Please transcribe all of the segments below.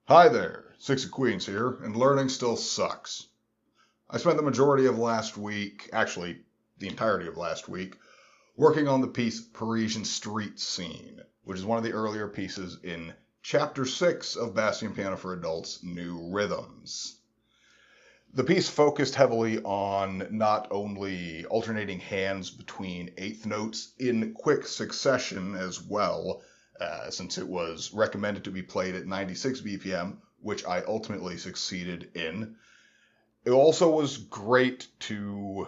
Hi there, SixofQueens here, and learning still sucks. I spent the majority of last week, actually the entirety of last week, working on the piece Parisian Street Scene, which is one of the earlier pieces in Chapter 6 of Bastien Piano for Adults' New Rhythms. The piece focused heavily on not only alternating hands between eighth notes in quick succession as well, since it was recommended to be played at 96 BPM, which I ultimately succeeded in. It also was great to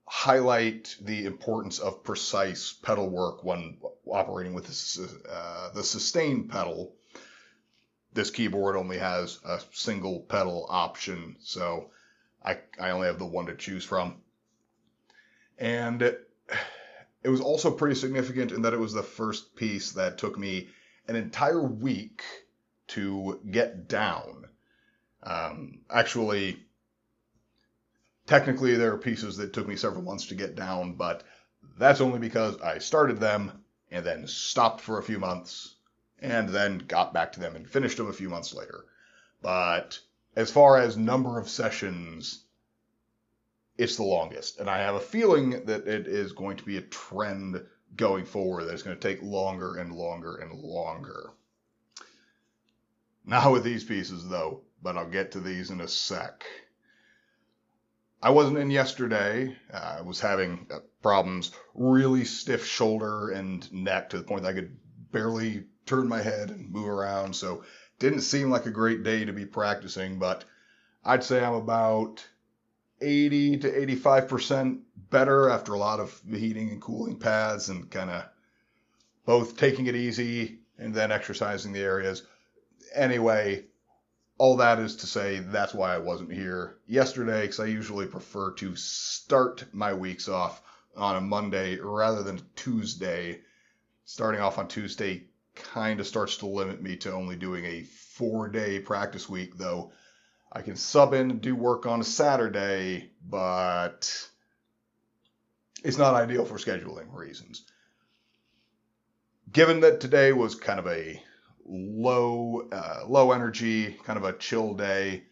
highlight the importance of precise pedal work when operating with the sustain pedal. This keyboard only has a single pedal option, so I only have the one to choose from. And it was also pretty significant in that it was the first piece that took me an entire week to get down. Actually, technically there are pieces that took me several months to get down, but that's only because I started them and then stopped for a few months and then got back to them and finished them a few months later. But as far as number of sessions, it's the longest. And I have a feeling that it is going to be a trend going forward that it's going to take longer and longer and longer. Not with these pieces, though, but I'll get to these in a sec. I wasn't in yesterday. I was having problems, really stiff shoulder and neck to the point that I could barely turn my head and move around, so didn't seem like a great day to be practicing, but I'd say I'm about 80 to 85% better after a lot of heating and cooling pads and kind of both taking it easy and then exercising the areas. Anyway, all that is to say that's why I wasn't here yesterday, because I usually prefer to start my weeks off on a Monday rather than Tuesday. Starting off on Tuesday kind of starts to limit me to only doing a 4-day practice week, though I can sub in and do work on a Saturday, but it's not ideal for scheduling reasons. Given that today was kind of a low energy, kind of a chill day,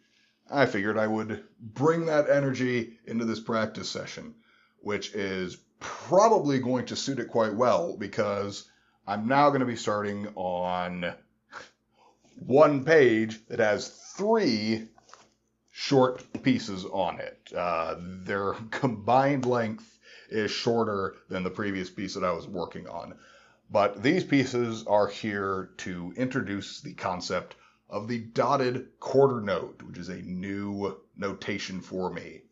I figured I would bring that energy into this practice session, which is probably going to suit it quite well because I'm now going to be starting on one page that has 3 short pieces on it. Their combined length is shorter than the previous piece that I was working on. But these pieces are here to introduce the concept of the dotted quarter note, which is a new notation for me.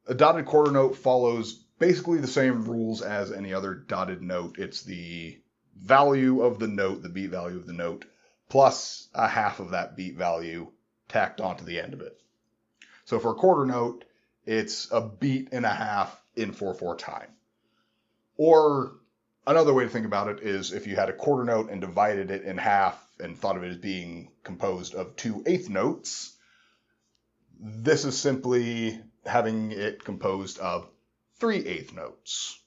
A dotted quarter note follows basically the same rules as any other dotted note. It's the value of the note, the beat value of the note, plus a half of that beat value tacked onto the end of it. So for a quarter note, it's a beat and a half in 4/4 time. Or another way to think about it is if you had a quarter note and divided it in half and thought of it as being composed of 2 eighth notes, this is simply having it composed of 3 eighth notes.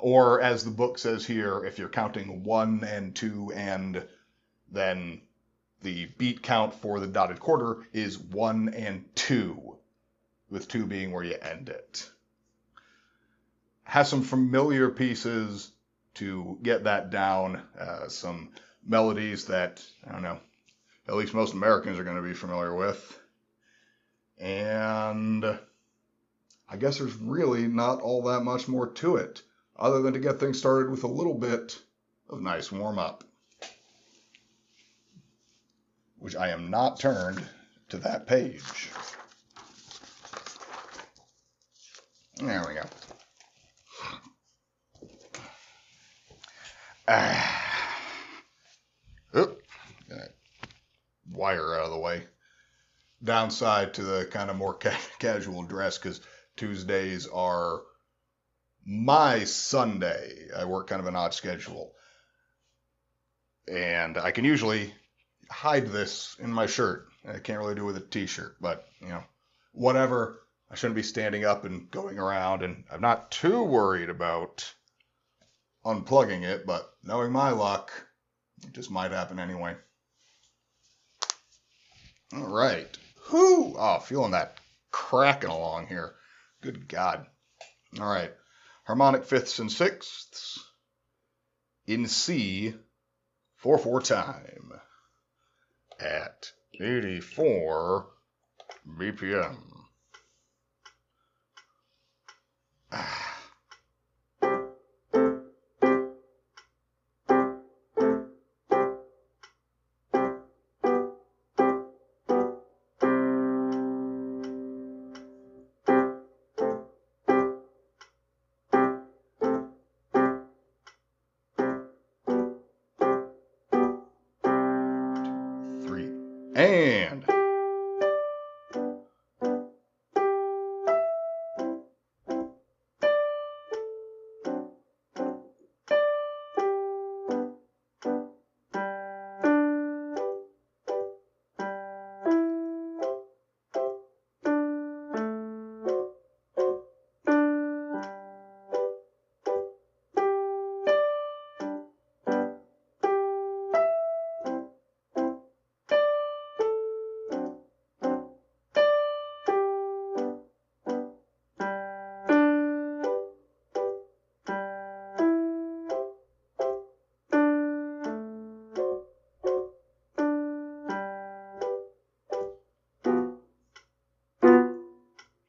Or as the book says here, if you're counting 1 and 2 and then the beat count for the dotted quarter is 1 and 2, with 2 being where you end it. Has some familiar pieces to get that down, some melodies that, I don't know, at least most Americans are going to be familiar with. And I guess there's really not all that much more to it, other than to get things started with a little bit of nice warm-up, which I am not turned to that page. There we go. Wire out of the way. Downside to the kind of more casual dress, because Tuesdays are my Sunday. I work kind of an odd schedule. And I can usually hide this in my shirt. I can't really do it with a t-shirt, but, whatever. I shouldn't be standing up and going around, and I'm not too worried about unplugging it, but knowing my luck, it just might happen anyway. All right. Whoo! Oh, feeling that cracking along here. Good God. All right. Harmonic fifths and sixths in C 4/4 time at 84 BPM. And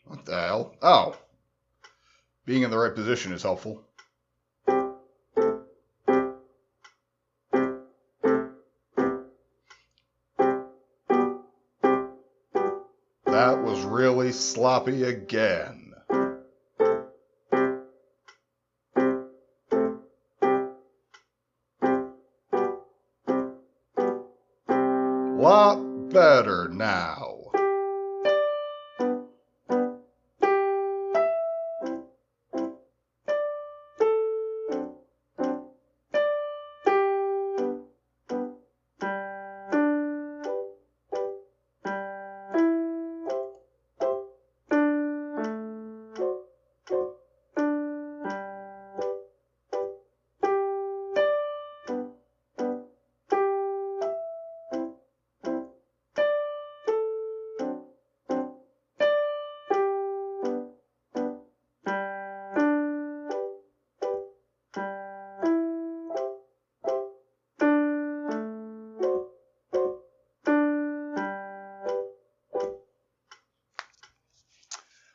what the hell? Oh, being in the right position is helpful. That was really sloppy again. Lot better now.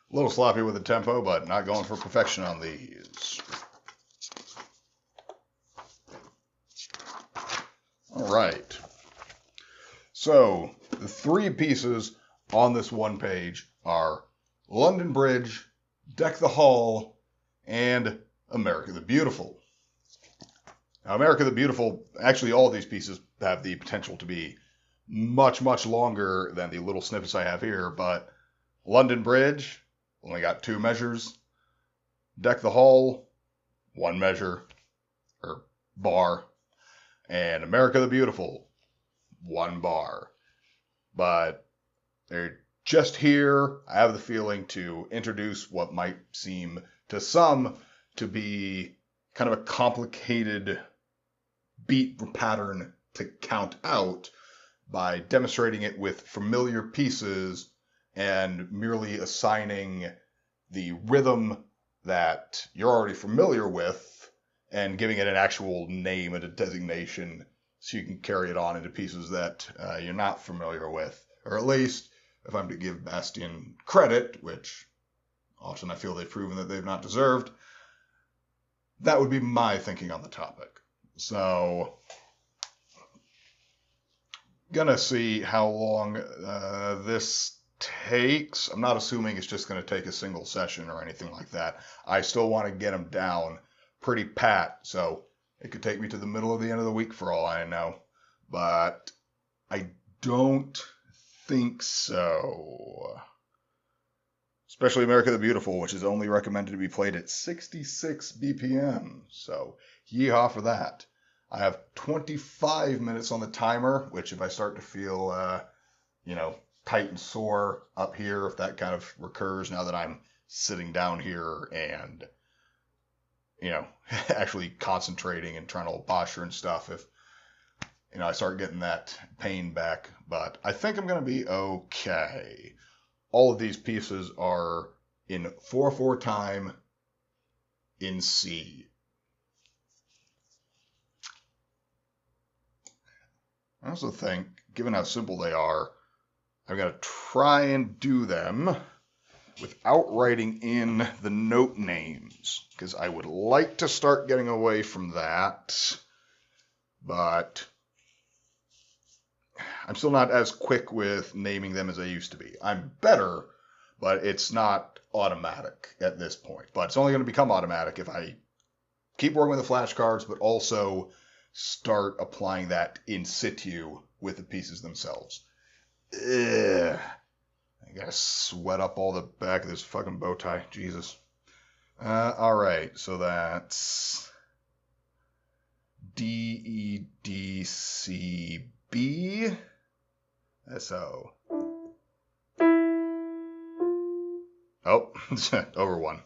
A little sloppy with the tempo, but not going for perfection on these. All right. So the three pieces on this one page are London Bridge, Deck the Hall, and America the Beautiful. Now, America the Beautiful, actually all of these pieces have the potential to be much, much longer than the little snippets I have here, but London Bridge, only got 2 measures. Deck the Hall, 1 measure, or bar. And America the Beautiful, 1 bar. But they're just here, I have the feeling, to introduce what might seem to some to be kind of a complicated beat pattern to count out by demonstrating it with familiar pieces and merely assigning the rhythm that you're already familiar with and giving it an actual name and a designation so you can carry it on into pieces that you're not familiar with. Or at least, if I'm to give Bastien credit, which often I feel they've proven that they've not deserved, that would be my thinking on the topic. So, gonna see how long this takes. I'm not assuming it's just going to take a single session or anything like that. I still want to get them down pretty pat, so it could take me to the middle of the end of the week for all I know. But I don't think so. Especially America the Beautiful, which is only recommended to be played at 66 BPM. So, yeehaw for that. I have 25 minutes on the timer, which if I start to feel, tight and sore up here, if that kind of recurs now that I'm sitting down here and, actually concentrating and trying to hold posture and stuff, if I start getting that pain back. But I think I'm going to be okay. All of these pieces are in 4/4 time in C. I also think, given how simple they are, I'm going to try and do them without writing in the note names, because I would like to start getting away from that, but I'm still not as quick with naming them as I used to be. I'm better, but it's not automatic at this point. But it's only going to become automatic if I keep working with the flashcards, but also start applying that in situ with the pieces themselves. Ugh. I gotta sweat up all the back of this fucking bow tie. Jesus. Alright, so that's D, E, D, C, B, S, O. Oh, over one.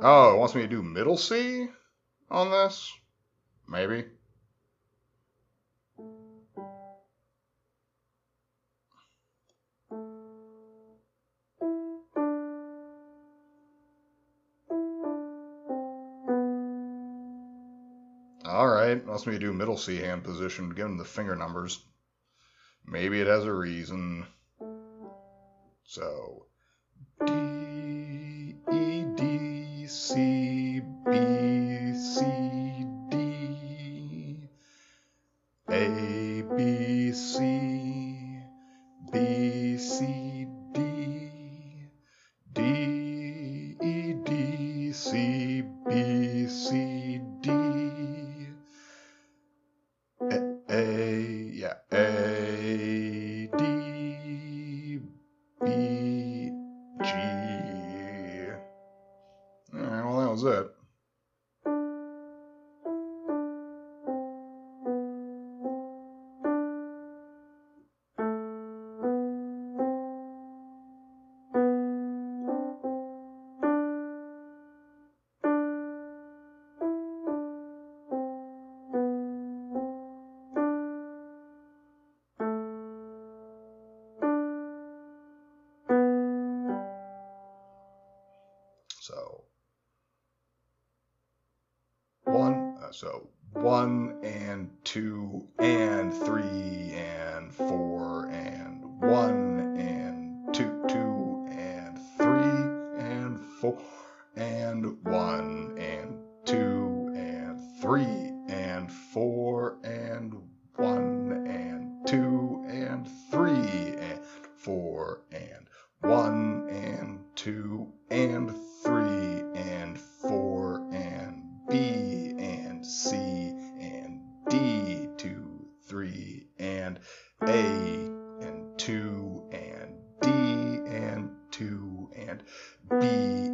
Oh, it wants me to do middle C on this? Maybe. Alright, wants me to do middle C hand position given the finger numbers. Maybe it has a reason. So, D, E, D, C, B, C, D, A, B, C, B, C, D, D, E, D, C, B, C, D, A, D, B, G. Alright, well, that was it. So 1 and 2 and 3 and 4 and 1 and 2, 2 and 3 and 4 and 1 and 2 and 3 and 4 and 1 and 2 and 3 and 4 and 1 and 2 and 3 and 4 and B and C and D, 2, 3 and A and 2 and D and 2 and B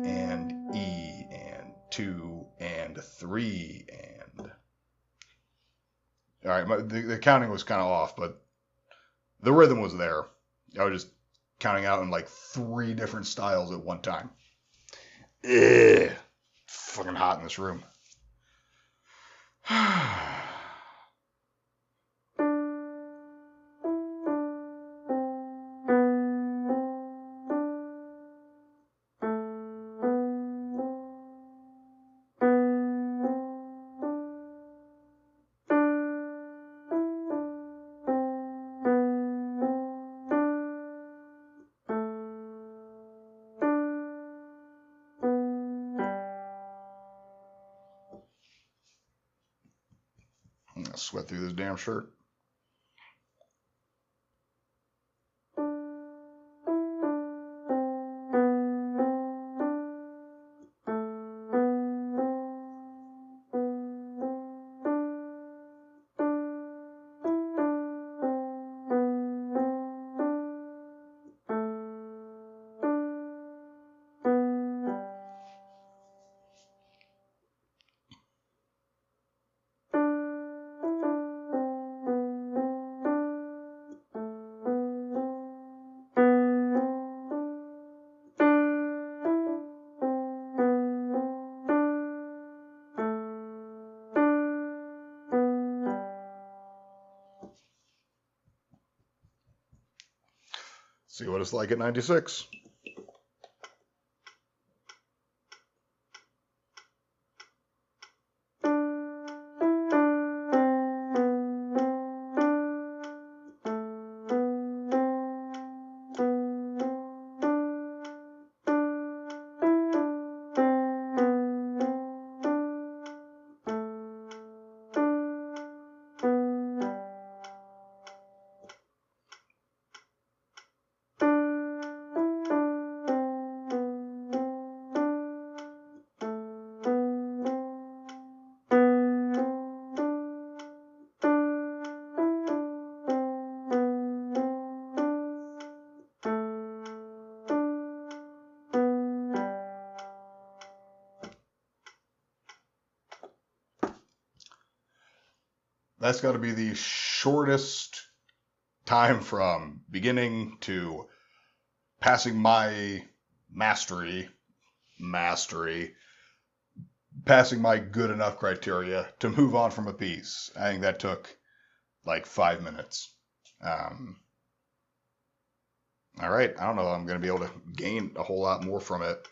and E and 2 and 3 and... Alright, the counting was kind of off, but the rhythm was there. I was just counting out in like 3 different styles at one time. Ugh. Fucking hot in this room. I'm gonna sweat through this damn shirt. See what it's like at 96. That's got to be the shortest time from beginning to passing my mastery, passing my good enough criteria to move on from a piece. I think that took like 5 minutes. All right, I don't know if I'm going to be able to gain a whole lot more from it.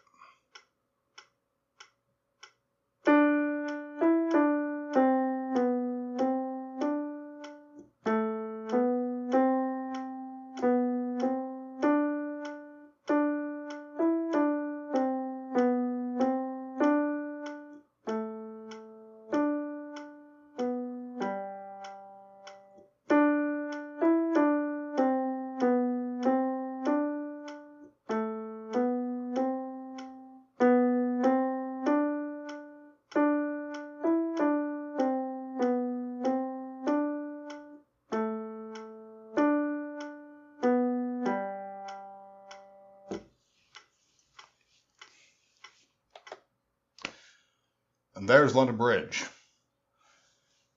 And there's London Bridge.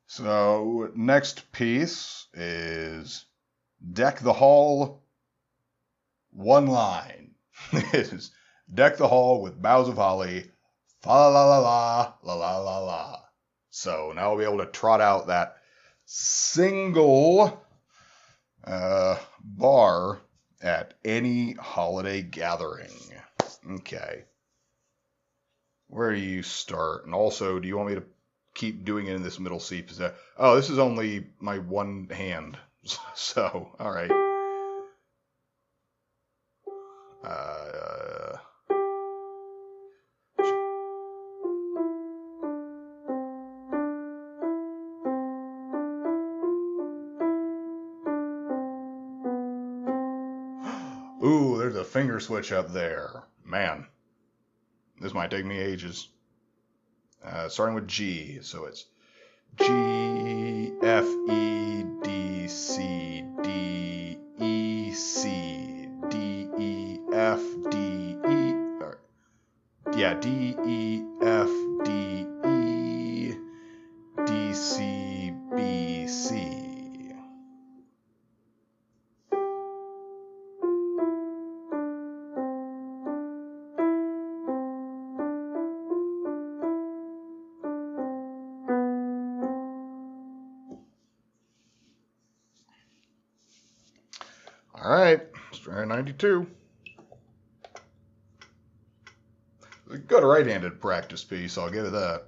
So next piece is Deck the Hall, one line. It is Deck the Hall with boughs of holly, fa la la la la la la la. So now we'll be able to trot out that single bar at any holiday gathering. Okay. Where do you start? And also, do you want me to keep doing it in this middle C position? Oh, this is only my one hand. So, all right. Ooh, there's a finger switch up there. Man, this might take me ages. Starting with G, so it's G, F, E, D, C, D, E, C, D, E, F, D, E, yeah, D, E, F, D, E, D, C, B, C. All right, let's try 92. A good right-handed practice piece, I'll give it that.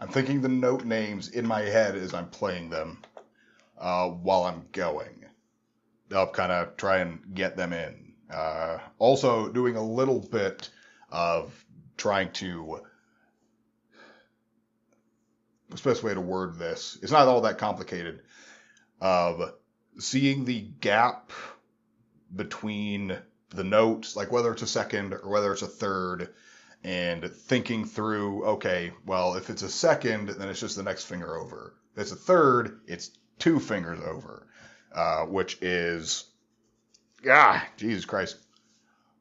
I'm thinking the note names in my head as I'm playing them while I'm going. I'll kind of try and get them in. Also doing a little bit of trying to, what's the best way to word this? It's not all that complicated. Of seeing the gap between the notes, like whether it's a second or whether it's a third, and thinking through, okay, well, if it's a second, then it's just the next finger over. If it's a third, it's 2 fingers over, which is, Jesus Christ,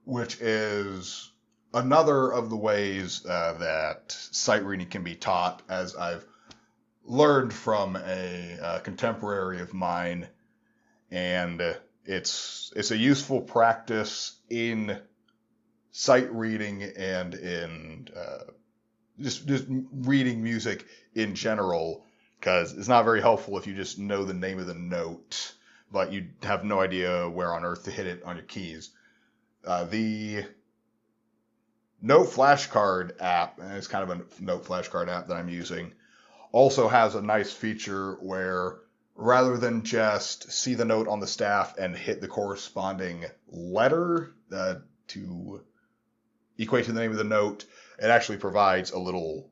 which is another of the ways that sight reading can be taught, as I've learned from a contemporary of mine, and it's a useful practice in sight reading and in just reading music in general, because it's not very helpful if you just know the name of the note, but you have no idea where on earth to hit it on your keys. The Note Flashcard app, and it's kind of a Note Flashcard app that I'm using, also has a nice feature where rather than just see the note on the staff and hit the corresponding letter to equate to the name of the note, it actually provides a little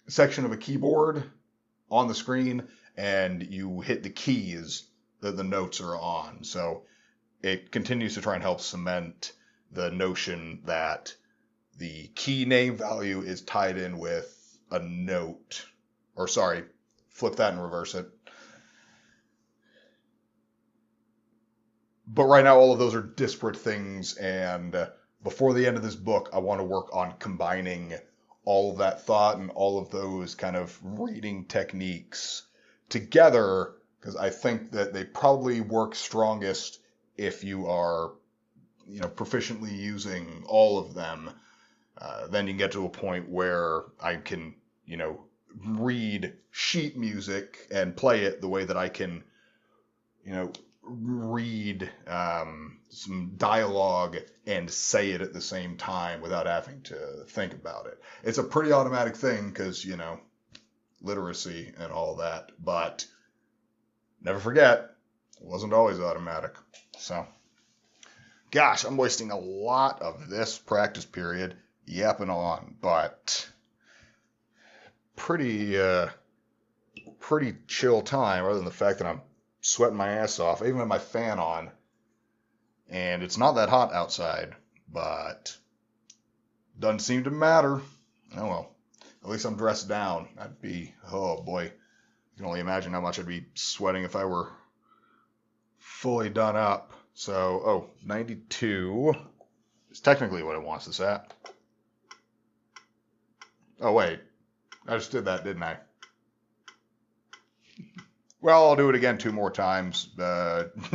section of a keyboard on the screen, and you hit the keys that the notes are on. So it continues to try and help cement the notion that the key name value is tied in with a note. Or sorry, flip that and reverse it. But right now, all of those are disparate things, and before the end of this book, I want to work on combining all of that thought and all of those kind of reading techniques together, because I think that they probably work strongest if you are, proficiently using all of them. Then you can get to a point where I can, read sheet music and play it the way that I can, read some dialogue and say it at the same time without having to think about it. It's a pretty automatic thing because, literacy and all that, but never forget, it wasn't always automatic. So, gosh, I'm wasting a lot of this practice period yapping on, but pretty chill time, other than the fact that I'm sweating my ass off. I even have my fan on, and it's not that hot outside, but doesn't seem to matter. Oh well, at least I'm dressed down. I'd be, oh boy, you can only imagine how much I'd be sweating if I were fully done up. So, 92 is technically what it wants this at. Oh wait, I just did that, didn't I? Well, I'll do it again 2 more times,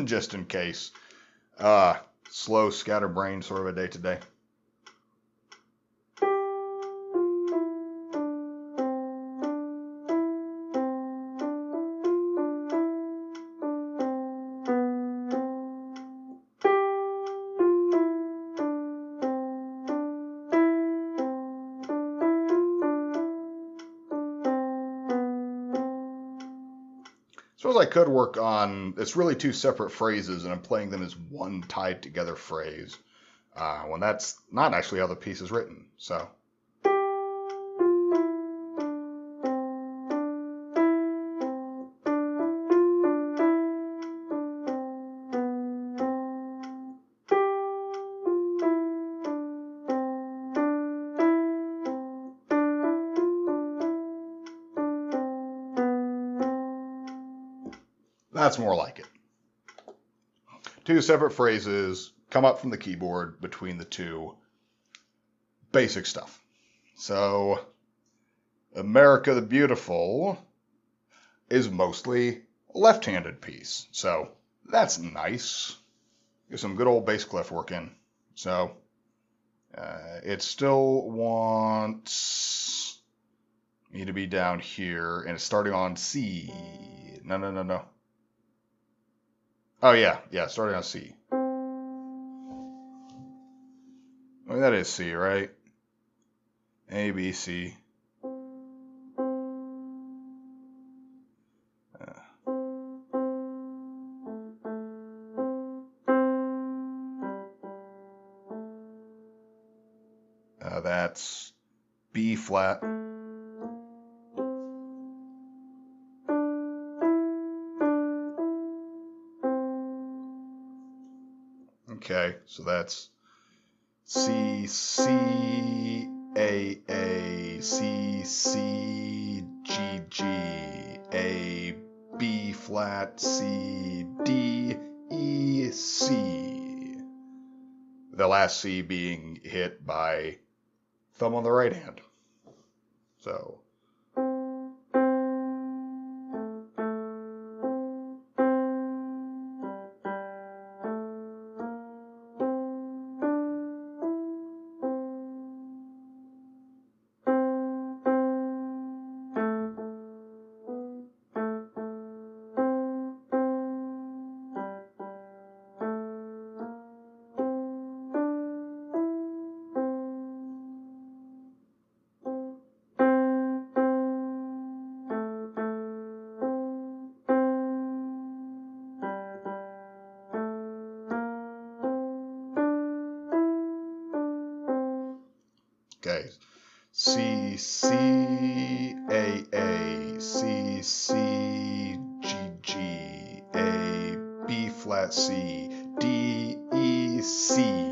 just in case. Slow, scatterbrained sort of a day today. Suppose I could work on, it's really 2 separate phrases, and I'm playing them as one tied together phrase, when that's not actually how the piece is written. So, that's more like it. 2 separate phrases come up from the keyboard between the 2. Basic stuff. So, America the Beautiful is mostly a left-handed piece. So, that's nice. Get some good old bass clef work in. So, it still wants me to be down here, and it's starting on C. No. Oh, yeah, starting on C. I mean, that is C, right? A, B, C. That's B flat. So that's C, C, A, A, C, C, G, G, A, B flat, C, D, E, C. The last C being hit by thumb on the right hand. So. Okay, C, C, A, C, C, G, G, A, B flat, C, D, E, C.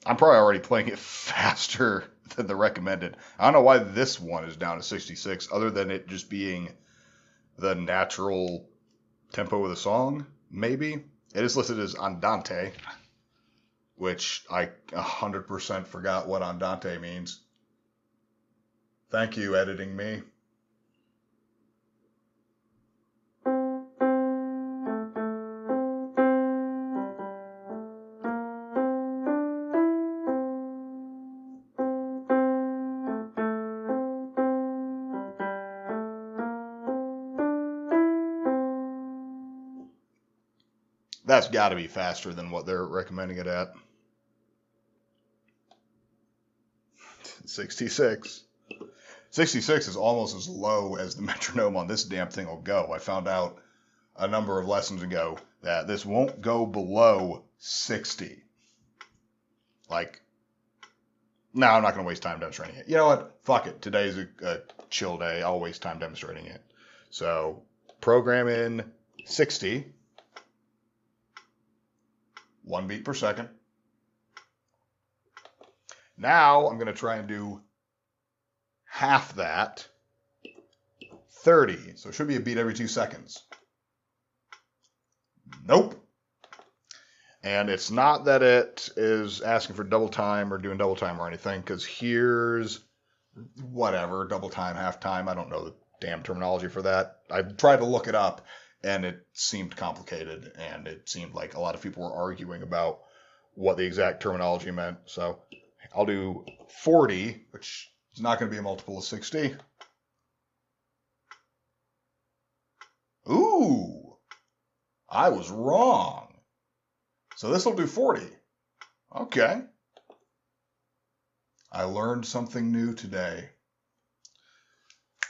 I'm probably already playing it faster than the recommended. I don't know why this one is down to 66, other than it just being the natural tempo of the song, maybe. It is listed as Andante, which I 100% forgot what Andante means. Thank you, editing me. That's got to be faster than what they're recommending it at. 66. 66 is almost as low as the metronome on this damn thing will go. I found out a number of lessons ago that this won't go below 60. Like, no, I'm not going to waste time demonstrating it. You know what? Fuck it. Today's a chill day. I'll waste time demonstrating it. So, program in 60. 1 beat per second. Now I'm going to try and do half that, 30. So it should be a beat every 2 seconds. Nope. And it's not that it is asking for double time or doing double time or anything, because here's whatever, double time, half time. I don't know the damn terminology for that. I tried to look it up, and it seemed complicated, and it seemed like a lot of people were arguing about what the exact terminology meant. So I'll do 40, which is not going to be a multiple of 60. Ooh, I was wrong. So this will do 40. Okay. I learned something new today.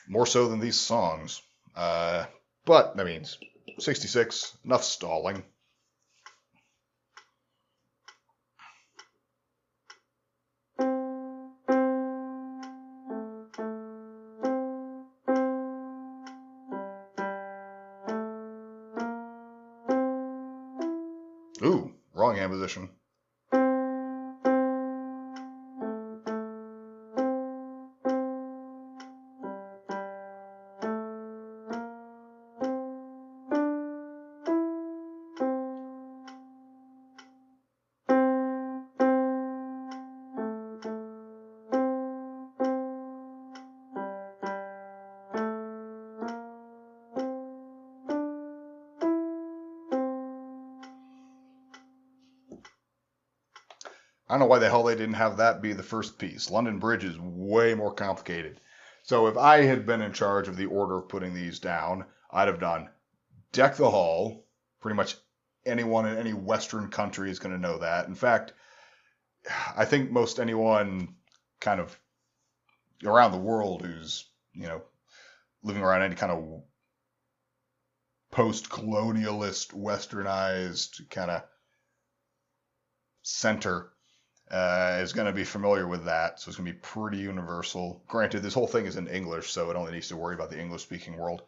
More so than these songs. But that means 66, enough stalling. Ooh, wrong hand position. I don't know why the hell they didn't have that be the first piece. London Bridge is way more complicated. So if I had been in charge of the order of putting these down, I'd have done Deck the Hall. Pretty much anyone in any Western country is going to know that. In fact, I think most anyone kind of around the world who's, living around any kind of post-colonialist, westernized kind of center is going to be familiar with that. So it's going to be pretty universal. Granted, this whole thing is in English, so it only needs to worry about the English-speaking world.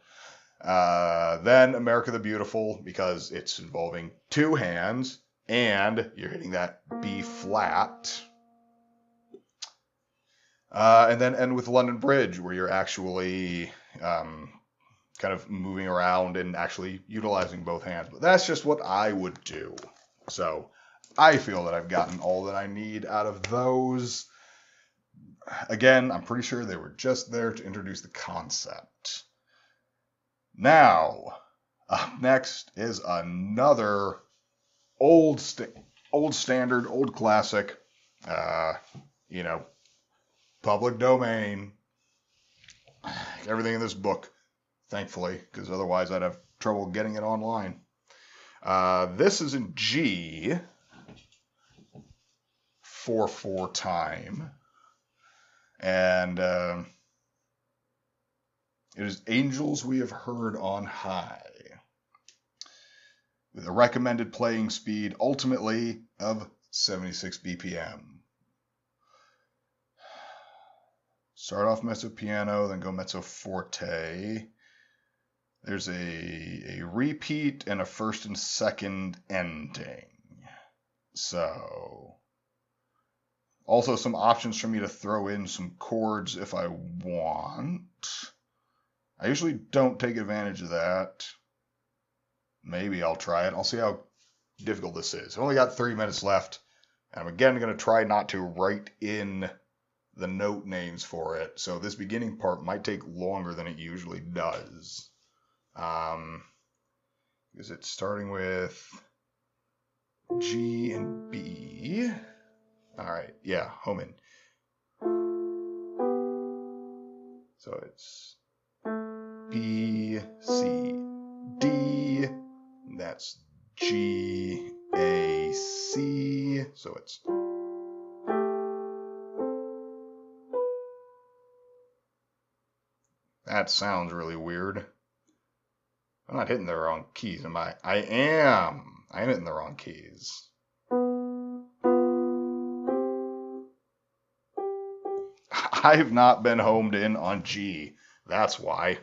Then America the Beautiful, because it's involving two hands, and you're hitting that B flat. And then end with London Bridge, where you're actually kind of moving around and actually utilizing both hands. But that's just what I would do. So I feel that I've gotten all that I need out of those. Again, I'm pretty sure they were just there to introduce the concept. Now, up next is another old standard, old classic, public domain. Everything in this book, thankfully, because otherwise I'd have trouble getting it online. This is in G, 4/4 time, and it is Angels We Have Heard on High, with a recommended playing speed ultimately of 76 BPM. Start off mezzo piano, then go mezzo forte. There's a repeat and a first and second ending. So, also some options for me to throw in some chords if I want. I usually don't take advantage of that. Maybe I'll try it. I'll see how difficult this is. I've only got 3 minutes left. And I'm again going to try not to write in the note names for it. So this beginning part might take longer than it usually does. Because it's starting with G and B. All right, yeah, home in. So it's B, C, D. That's G, A, C. So it's that sounds really weird. I'm not hitting the wrong keys, am I? I am hitting the wrong keys. I've not been homed in on G. That's why.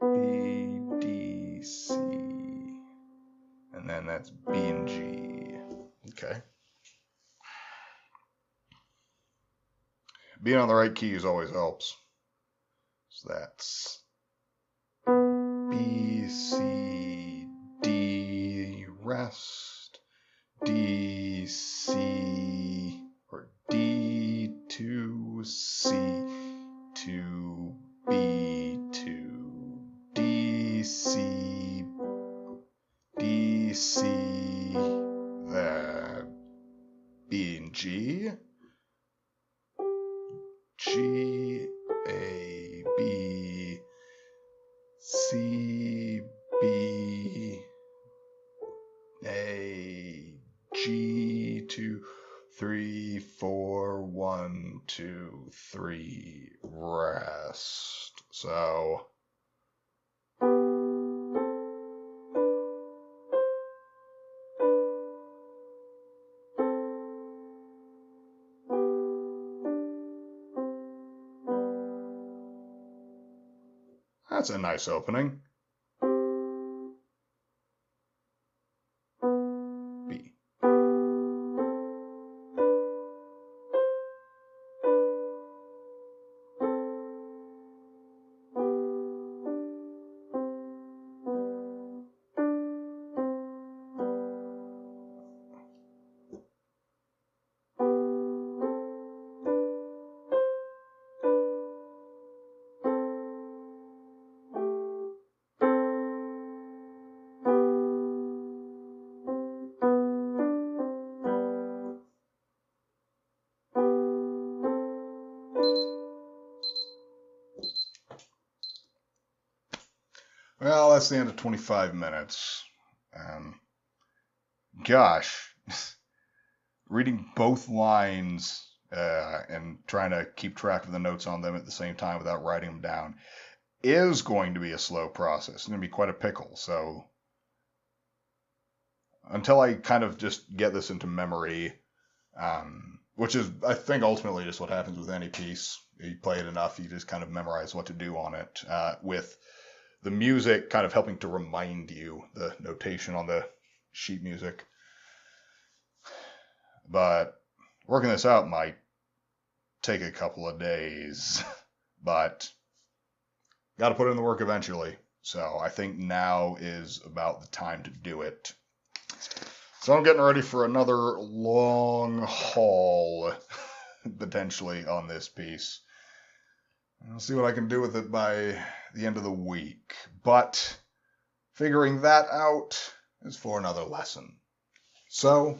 B, D, C. And then that's B and G. Okay. Being on the right keys always helps. So that's B, C, D, rest, D, C, or D to C to B to D, C, D, C, that B and G, G, A, B, C, B, A, G, 2, 3, 4, 1, 2, 3, rest. So that's a nice opening. B. Well, that's the end of 25 minutes. Gosh, reading both lines and trying to keep track of the notes on them at the same time without writing them down is going to be a slow process. It's going to be quite a pickle. So until I kind of just get this into memory, which is, I think, ultimately just what happens with any piece. You play it enough, you just kind of memorize what to do on it, with the music kind of helping to remind you, the notation on the sheet music. But working this out might take a couple of days, but got to put in the work eventually. So I think now is about the time to do it. So I'm getting ready for another long haul, potentially, on this piece. I'll see what I can do with it by the end of the week. But figuring that out is for another lesson. So,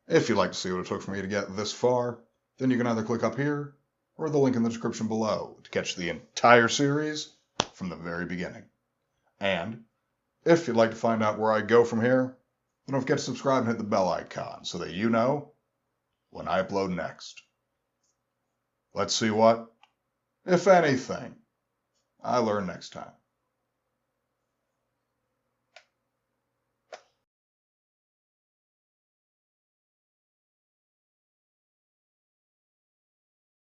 if you'd like to see what it took for me to get this far, then you can either click up here or the link in the description below to catch the entire series from the very beginning. And if you'd like to find out where I go from here, then don't forget to subscribe and hit the bell icon so that you know when I upload next. Let's see what, if anything, I learn next time.